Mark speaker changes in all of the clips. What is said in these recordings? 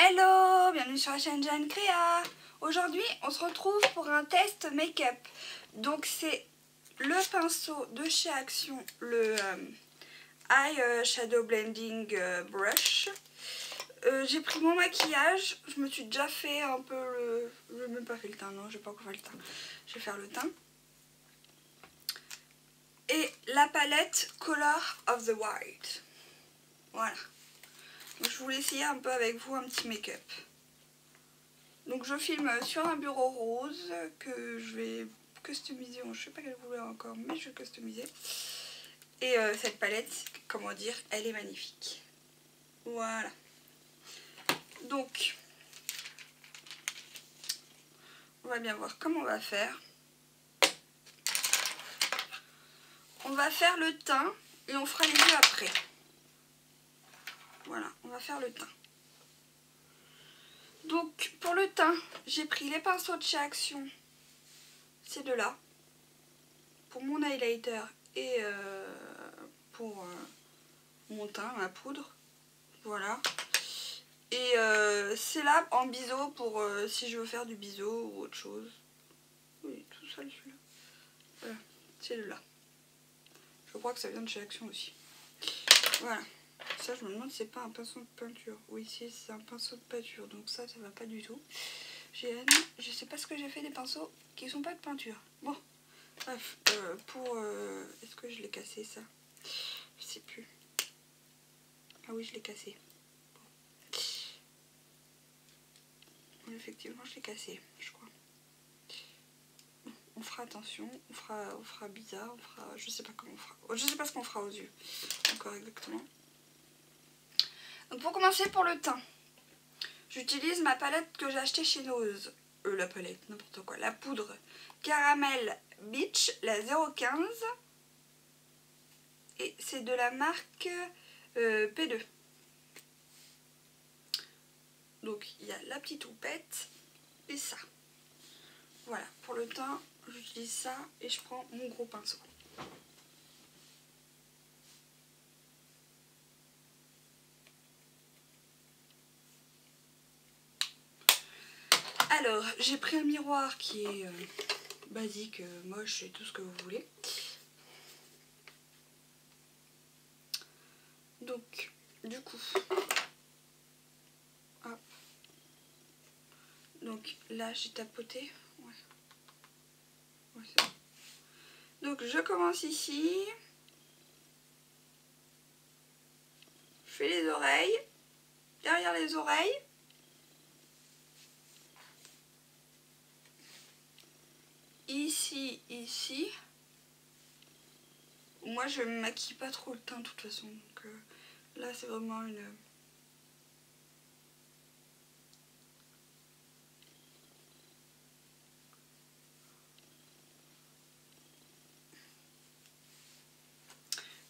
Speaker 1: Hello, bienvenue sur la chaîne Jeanne Créa. Aujourd'hui, on se retrouve pour un test make-up. Donc c'est le pinceau de chez Action, le Eye Shadow Blending Brush. J'ai pris mon maquillage, je me suis déjà fait un peu le... Je n'ai même pas fait le teint, non, je n'ai pas encore fait le teint. Je vais faire le teint. Et la palette Color of the White. Voilà. Donc je voulais essayer un peu avec vous un petit make-up. Donc je filme sur un bureau rose que je vais customiser, je ne sais pas quelle couleur encore, mais je vais customiser. Et cette palette, comment dire, elle est magnifique. Voilà. Donc, on va bien voir comment on va faire. On va faire le teint et on fera les yeux après. Voilà, on va faire le teint. Donc pour le teint, j'ai pris les pinceaux de chez Action, ces deux-là, pour mon highlighter et pour mon teint, ma poudre. Voilà. Et c'est là en biseau pour si je veux faire du biseau ou autre chose. Oui, tout seul celui-là. Voilà, c'est là. Je crois que ça vient de chez Action aussi. Voilà. Ça, je me demande si c'est pas un pinceau de peinture. Oui, si, c'est un pinceau de peinture. Donc ça va pas du tout. Je sais pas ce que j'ai fait des pinceaux qui sont pas de peinture. Bon, bref, est-ce que je l'ai cassé ça? Je sais plus. Ah oui, je l'ai cassé. Bon. Effectivement, je l'ai cassé, je crois. Bon, on fera attention, on fera bizarre, on fera, je sais pas comment on fera. Je sais pas ce qu'on fera aux yeux, encore exactement. Donc pour commencer, pour le teint, j'utilise ma palette que j'ai achetée chez Nose. La palette, n'importe quoi. La poudre Caramel Beach, la 015. Et c'est de la marque P2. Donc il y a la petite houppette et ça. Voilà, pour le teint, j'utilise ça et je prends mon gros pinceau. Alors, j'ai pris un miroir qui est basique, moche et tout ce que vous voulez. Donc, du coup, hop. Donc là, j'ai tapoté. Ouais. Ouais, c'est bon. Donc, je commence ici. Je fais les oreilles. Derrière les oreilles. Ici, ici. Moi, je me maquille pas trop le teint de toute façon. Donc là, c'est vraiment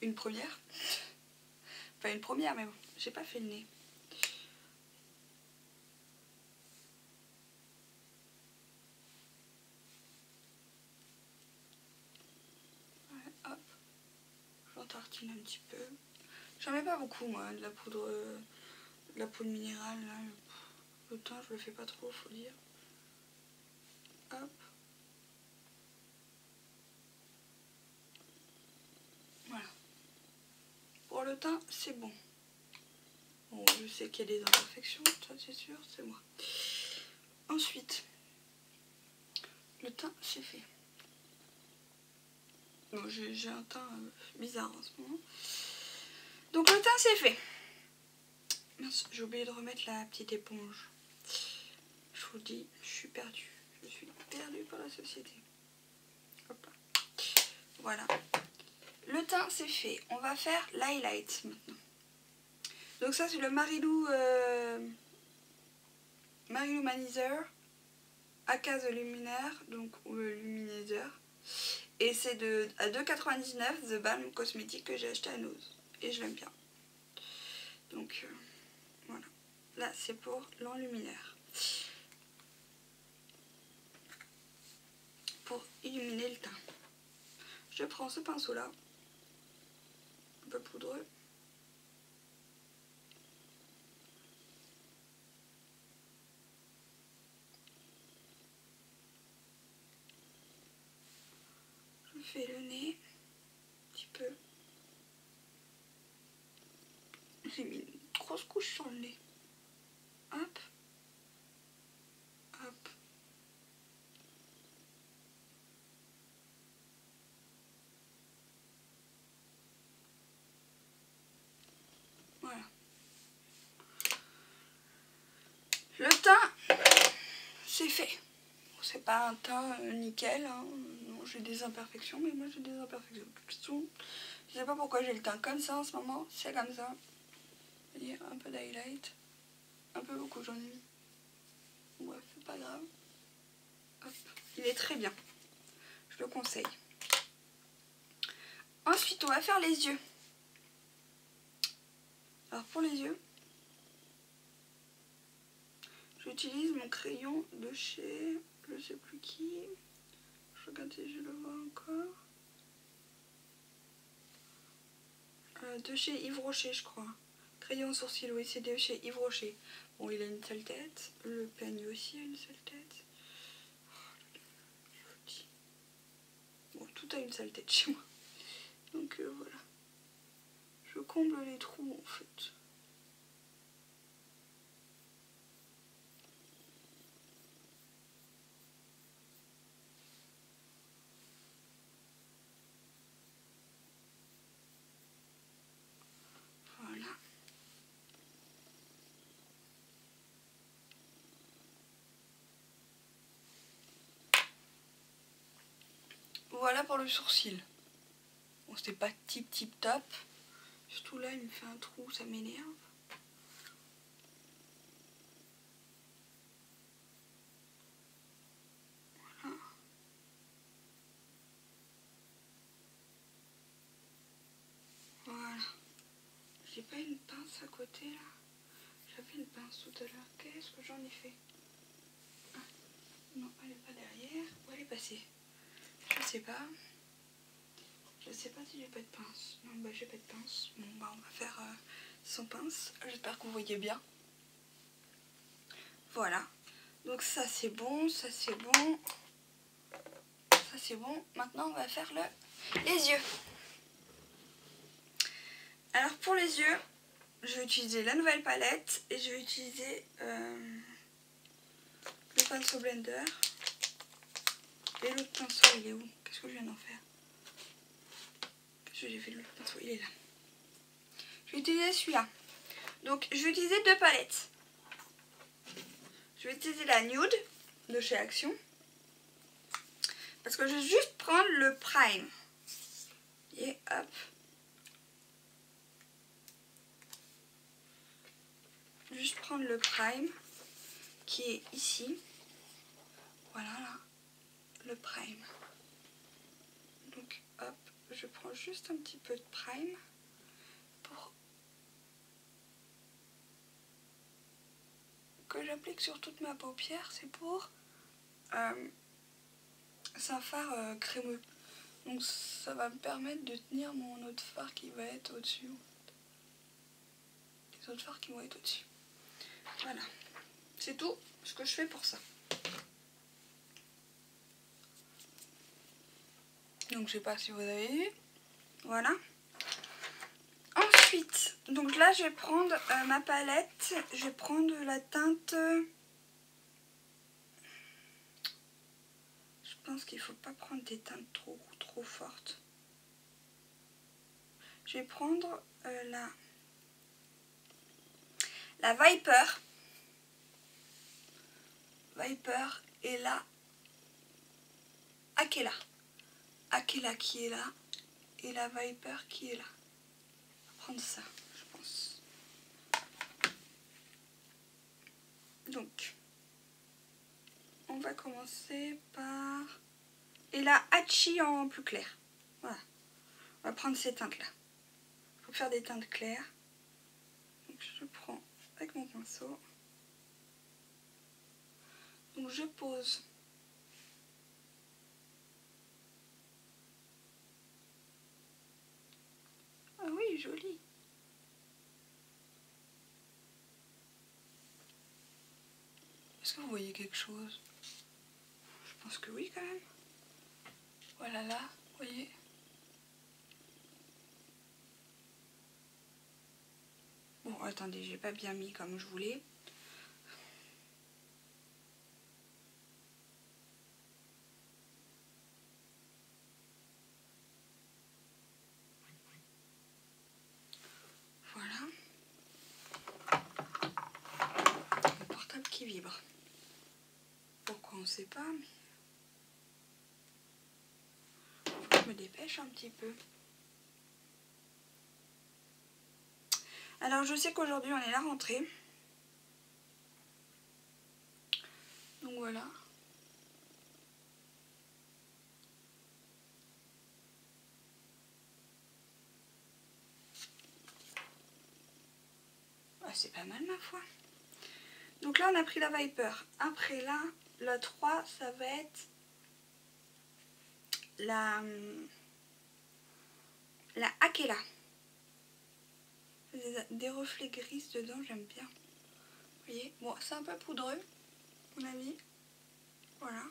Speaker 1: une première. Enfin, une première, mais bon, j'ai pas fait le nez. Ouais, hop. J'en tartine un petit peu. J'en mets pas beaucoup, moi, de la poudre minérale. Là. Le teint, je le fais pas trop, faut dire. Hop. Voilà. Pour le teint, c'est bon. Bon, je sais qu'il y a des imperfections, ça c'est sûr, c'est moi. Ensuite, le teint, c'est fait. Bon, j'ai un teint bizarre en ce moment. Donc le teint, c'est fait. Mince, j'ai oublié de remettre la petite éponge. Je vous dis, je suis perdue. Je suis perdue par la société. Hop là. Voilà. Le teint, c'est fait. On va faire l'highlight maintenant. Donc ça, c'est le Marilou Manizer aka The Luminaire, donc ou le Luminizer. Et c'est à 2,99 The Balm Cosmétique que j'ai acheté à Nose. Et je l'aime bien. Donc voilà. Là, c'est pour l'enluminaire. Pour illuminer le teint. Je prends ce pinceau là. Un peu poudreux. fais le nez, un petit peu. J'ai mis une grosse couche sur le nez. Hop. Hop. Voilà. Le teint, c'est fait. C'est pas un teint nickel, hein. Non, j'ai des imperfections, mais moi j'ai des imperfections. Je sais pas pourquoi j'ai le teint comme ça en ce moment, c'est comme ça. Et un peu d'highlight, un peu beaucoup j'en ai mis. Bref, c'est pas grave. Hop. Il est très bien, je le conseille. Ensuite, on va faire les yeux. Alors pour les yeux, j'utilise mon crayon de chez, je sais plus qui. Je regarde si je le vois encore. De chez Yves Rocher, je crois. Crayon sourcil, oui, c'est de chez Yves Rocher. Bon, il a une sale tête. Le peigne aussi a une sale tête. Bon, tout a une sale tête chez moi. Donc voilà. Je comble les trous en fait. Voilà. Voilà pour le sourcil. Bon, c'était pas tip top. Surtout là, il me fait un trou, ça m'énerve. Voilà. Voilà. J'ai pas une pince à côté là. J'avais une pince tout à l'heure. Qu'est-ce que j'en ai fait? Ah, non, elle est pas derrière. Où elle est passée? Je sais pas. Je sais pas si j'ai pas de pince. Non, bah j'ai pas de pince. Bon, bah on va faire sans pince. J'espère que vous voyez bien. Voilà. Donc ça c'est bon, ça c'est bon. Ça c'est bon. Maintenant on va faire les yeux. Alors pour les yeux, je vais utiliser la nouvelle palette et je vais utiliser le pinceau blender. Et l'autre pinceau il est où? Qu'est-ce que je viens d'en faire? Qu'est-ce que j'ai fait de l'autre pinceau? Il est là. Je vais utiliser celui-là. Donc je vais utiliser deux palettes. Je vais utiliser la Nude de chez Action. Parce que je vais juste prendre le prime. Et hop. Juste prendre le prime qui est ici. Voilà là. Le prime. Donc hop, je prends juste un petit peu de prime pour que j'applique sur toute ma paupière. C'est pour c'est un fard crémeux. Donc ça va me permettre de tenir mon autre fard qui va être au-dessus. Les autres fards qui vont être au-dessus. Voilà. C'est tout ce que je fais pour ça. Donc je sais pas si vous avez vu. Voilà. Ensuite, donc là je vais prendre ma palette. Je vais prendre la teinte. Je pense qu'il faut pas prendre des teintes trop fortes. Je vais prendre la Viper. Viper et la Aquela. Aquela qui est là et la Viper qui est là. On va prendre ça, je pense. Donc, on va commencer par... Et la Hachi en plus clair. Voilà. On va prendre ces teintes-là. Il faut faire des teintes claires. Donc, je prends avec mon pinceau. Donc, je pose. Ah oui, joli. Est-ce que vous voyez quelque chose? Je pense que oui quand même. Voilà là. Vous voyez? Bon, attendez, j'ai pas bien mis comme je voulais. Voilà. Le portable qui vibre. Pourquoi on ne sait pas, mais... Faut que je me dépêche un petit peu. Alors, je sais qu'aujourd'hui, on est la rentrée. Donc voilà. Ah, c'est pas mal, ma foi. Donc là, on a pris la Viper. Après là, la 3, ça va être la Akela. Des reflets gris dedans, j'aime bien. Vous voyez? Bon, c'est un peu poudreux, à mon avis. Voilà.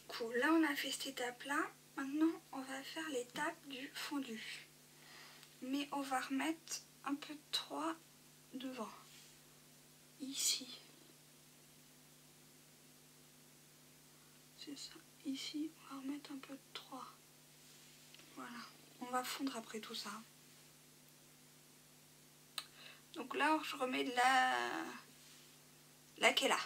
Speaker 1: Cool. Là, on a fait cette étape-là. Maintenant, on va faire l'étape du fondu. Mais on va remettre un peu de 3 devant. Ici. C'est ça. Ici, on va remettre un peu de 3. Voilà. On va fondre après tout ça. Donc là, je remets de la Kela.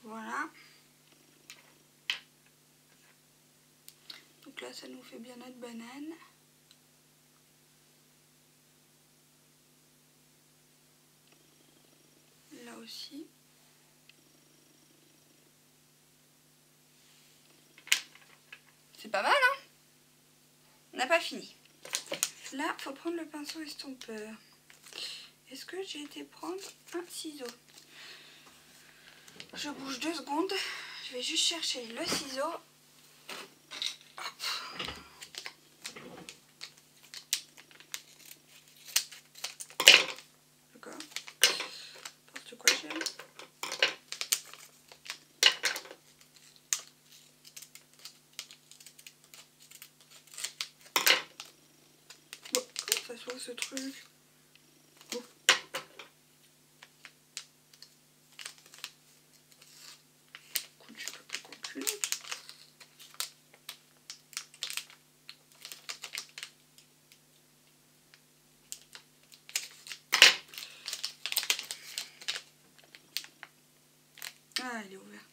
Speaker 1: Voilà. Donc là, ça nous fait bien notre banane. Là aussi. C'est pas mal, hein? On n'a pas fini. Là, il faut prendre le pinceau estompeur. Est-ce que j'ai été prendre un ciseau? Je bouge 2 secondes. Je vais juste chercher le ciseau. D'accord. N'importe quoi, j'ai. Bon, comment ça se voit ce truc? Oh. Écoute, je suis pas plus con qu'une autre. Ah, il est ouvert.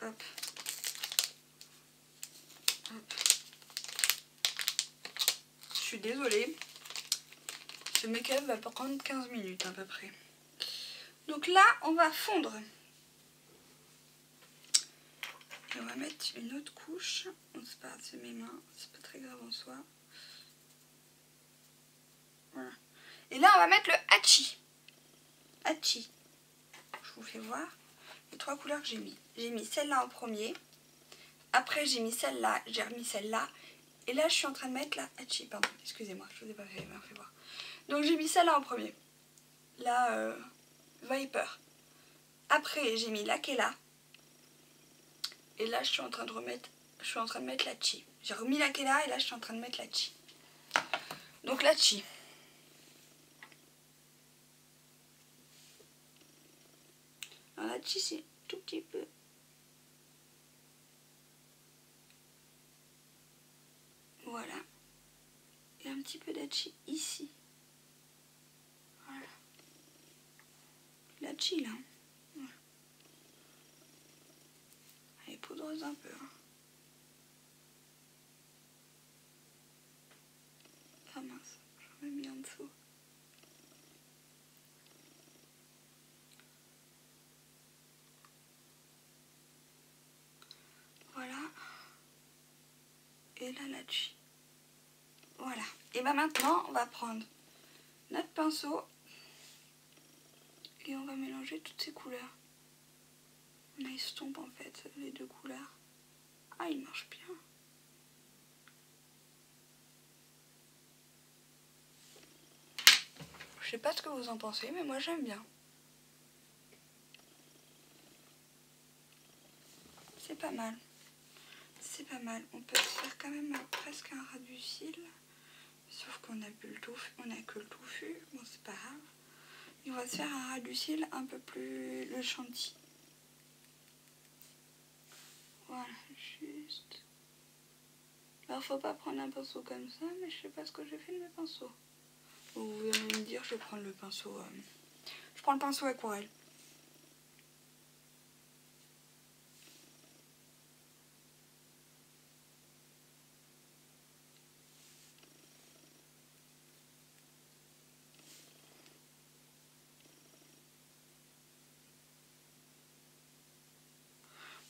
Speaker 1: Hop. Hop. Je suis désolée. Ce make-up va prendre 15 minutes à peu près. Donc là, on va fondre. Et on va mettre une autre couche. On se part, c'est mes mains. C'est pas très grave en soi. Voilà. Et là, on va mettre le Hachi. Hachi. Je vous fais voir les 3 couleurs que j'ai mis. J'ai mis celle-là en premier. Après, j'ai mis celle-là. J'ai remis celle-là. Et là, je suis en train de mettre la Hachi. Pardon, excusez-moi, je vous ai pas fait voir. Donc, j'ai mis celle-là en premier. La Viper. Après, j'ai mis la Kela. Et là, je suis en train de mettre la Chi. J'ai remis la Kela et là, je suis en train de mettre la Chi. Donc, la Chi. Alors, la Chi, c'est tout petit peu. Voilà. Et un petit peu d'Hachi ici. Voilà. La Chi, là. Voilà. Elle est poudreuse un peu. Hein. Ah mince. On l'a mis en dessous. Voilà. Et là, là-dessus. Voilà. Et ben maintenant, on va prendre notre pinceau et on va mélanger toutes ces couleurs. On estompe en fait les deux couleurs. Ah, il marche bien. Je sais pas ce que vous en pensez, mais moi j'aime bien. C'est pas mal. C'est pas mal. On peut se faire quand même presque un ras du cil. Sauf qu'on a que le touffu. Bon, c'est pas grave. Et on va se faire un ras du cil un peu plus le chantilly. Voilà, juste. Alors, faut pas prendre un pinceau comme ça, mais je sais pas ce que j'ai fait de mes pinceaux. Vous allez me dire, je vais prendre le pinceau. Je prends le pinceau aquarelle.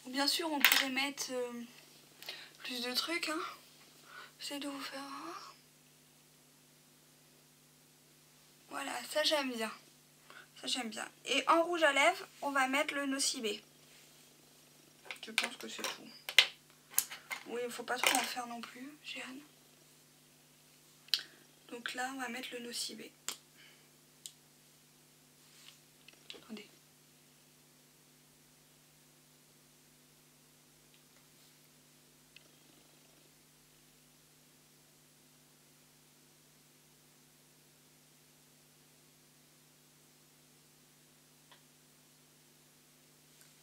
Speaker 1: Bon, bien sûr, on pourrait mettre plus de trucs, hein. J'essaie de vous faire voir. Voilà, ça j'aime bien. Ça j'aime bien. Et en rouge à lèvres, on va mettre le nocibé. Je pense que c'est tout. Oui, il faut pas trop en faire non plus, Jeanne. Donc là, on va mettre le nocibé. Attendez.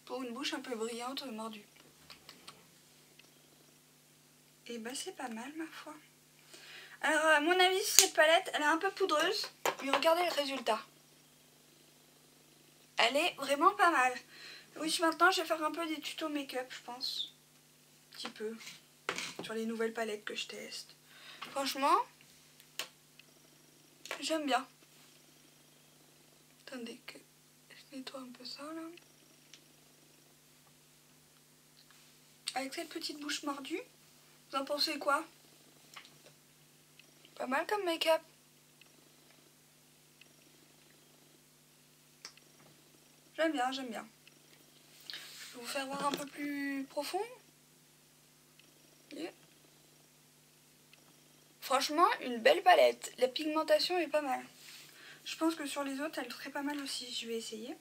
Speaker 1: Pour une bouche un peu brillante, mordue. Et bah c'est pas mal, ma foi. Alors, à mon avis, cette palette, elle est un peu poudreuse. Mais regardez le résultat. Elle est vraiment pas mal. Oui, maintenant, je vais faire un peu des tutos make-up, je pense. Un petit peu. Sur les nouvelles palettes que je teste. Franchement, j'aime bien. Attendez que je nettoie un peu ça, là. Avec cette petite bouche mordue, vous en pensez quoi? Pas mal comme make-up. J'aime bien, j'aime bien. Je vais vous faire voir un peu plus profond. Yeah. Franchement, une belle palette. La pigmentation est pas mal. Je pense que sur les autres, elle serait pas mal aussi. Je vais essayer.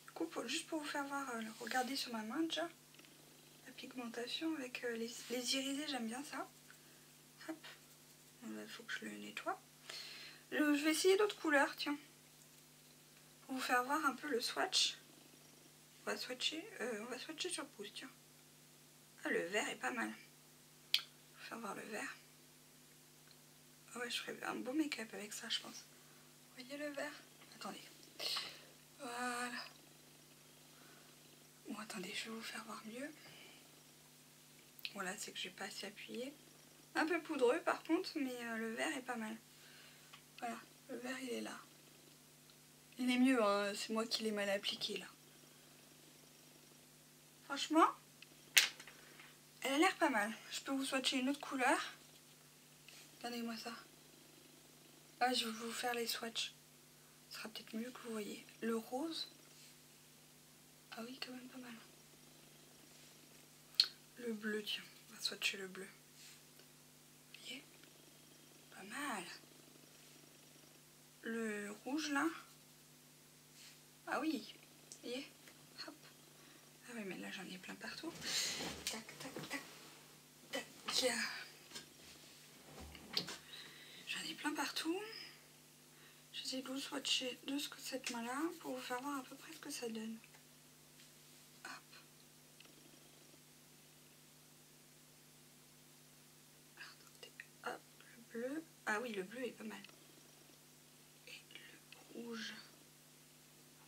Speaker 1: Du coup, juste pour vous faire voir, regardez sur ma main déjà. La pigmentation avec les irisés, j'aime bien ça. Hop. Il faut que je le nettoie. Je vais essayer d'autres couleurs, tiens. Pour vous faire voir un peu le swatch. On va swatcher sur le pouce, tiens. Ah, le vert est pas mal. Je vais vous faire voir le vert. Ah ouais, je ferais un beau make-up avec ça, je pense. Vous voyez le vert? Attendez. Voilà. Bon, attendez, je vais vous faire voir mieux. Voilà, c'est que j'ai pas assez appuyé. Un peu poudreux par contre, mais le vert est pas mal. Voilà, le vert il est là. Il est mieux, hein, c'est moi qui l'ai mal appliqué là. Franchement, elle a l'air pas mal. Je peux vous swatcher une autre couleur. Regardez-moi ça. Ah, je vais vous faire les swatchs. Ce sera peut-être mieux que vous voyez. Le rose. Ah oui, quand même pas mal. Le bleu, tiens. On va swatcher le bleu. Vous voyez? Pas mal. Le rouge là. Ah oui. Vous voyez? Hop. Ah oui, mais là j'en ai plein partout. Tac, tac, tac, tac. J'en ai plein partout. J'essaie de vous swatcher de cette main là pour vous faire voir à peu près ce que ça donne. Hop. Attendez. Hop, le bleu. Ah oui, le bleu est pas mal. Et le rouge.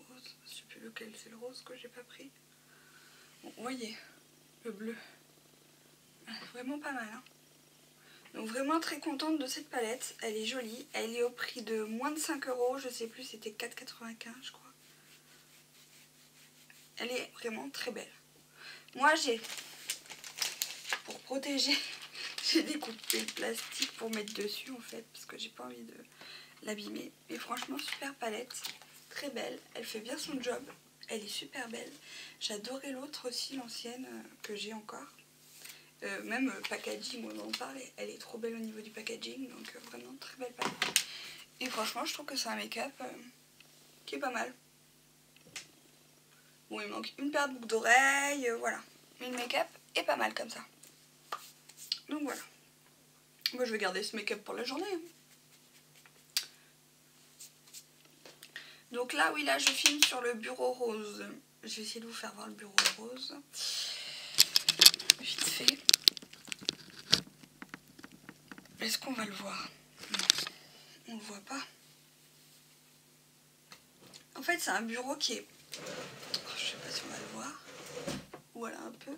Speaker 1: Rose. Je sais plus lequel c'est le rose que j'ai pas pris. Bon, vous voyez, le bleu. Vraiment pas mal, hein. Donc vraiment très contente de cette palette. Elle est jolie. Elle est au prix de moins de 5 €. Je sais plus, c'était 4,95 je crois. Elle est vraiment très belle. Moi pour protéger, j'ai découpé le plastique pour mettre dessus en fait. Parce que j'ai pas envie de l'abîmer. Mais franchement, super palette. Très belle. Elle fait bien son job. Elle est super belle. J'adorais l'autre aussi, l'ancienne que j'ai encore. Même le packaging, on en parle, elle est trop belle au niveau du packaging, donc vraiment très belle palette. Et franchement, je trouve que c'est un make-up qui est pas mal. Bon, il manque une paire de boucles d'oreilles, voilà. Mais le make-up est pas mal comme ça. Donc voilà. Moi, je vais garder ce make-up pour la journée. Donc là, oui, là, je filme sur le bureau rose. Je vais essayer de vous faire voir le bureau rose. Vite fait. Est-ce qu'on va le voir? Non, on le voit pas. En fait, c'est un bureau qui est... Oh, je sais pas si on va le voir. Voilà un peu.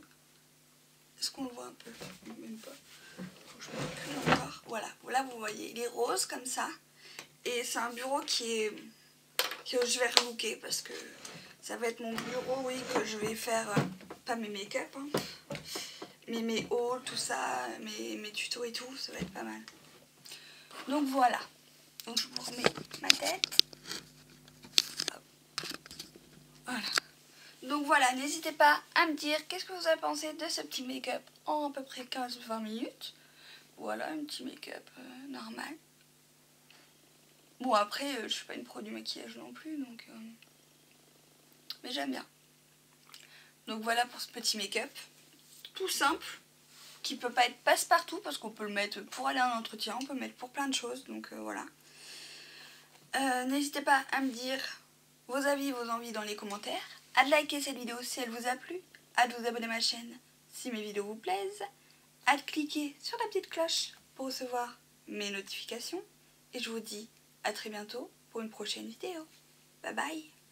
Speaker 1: Est-ce qu'on le voit un peu? Même pas. Faut que je me recule encore. Voilà. Là, vous voyez, il est rose comme ça. Et c'est un bureau que je vais relooker parce que ça va être mon bureau, oui, que je vais faire, pas mes make-up, hein, mais mes hauls, tout ça, mes tutos et tout, ça va être pas mal. Donc voilà. Donc je vous remets ma tête. Voilà. Donc voilà, n'hésitez pas à me dire qu'est-ce que vous avez pensé de ce petit make-up en à peu près 15-20 minutes. Voilà, un petit make-up normal. Bon après, je suis pas une pro du maquillage non plus, donc mais j'aime bien. Donc voilà pour ce petit make-up. Tout simple, qui peut pas être passe-partout parce qu'on peut le mettre pour aller en entretien, on peut le mettre pour plein de choses, donc voilà. N'hésitez pas à me dire vos avis, vos envies dans les commentaires, à liker cette vidéo si elle vous a plu, à vous abonner à ma chaîne si mes vidéos vous plaisent, à cliquer sur la petite cloche pour recevoir mes notifications, et je vous dis à très bientôt pour une prochaine vidéo. Bye bye.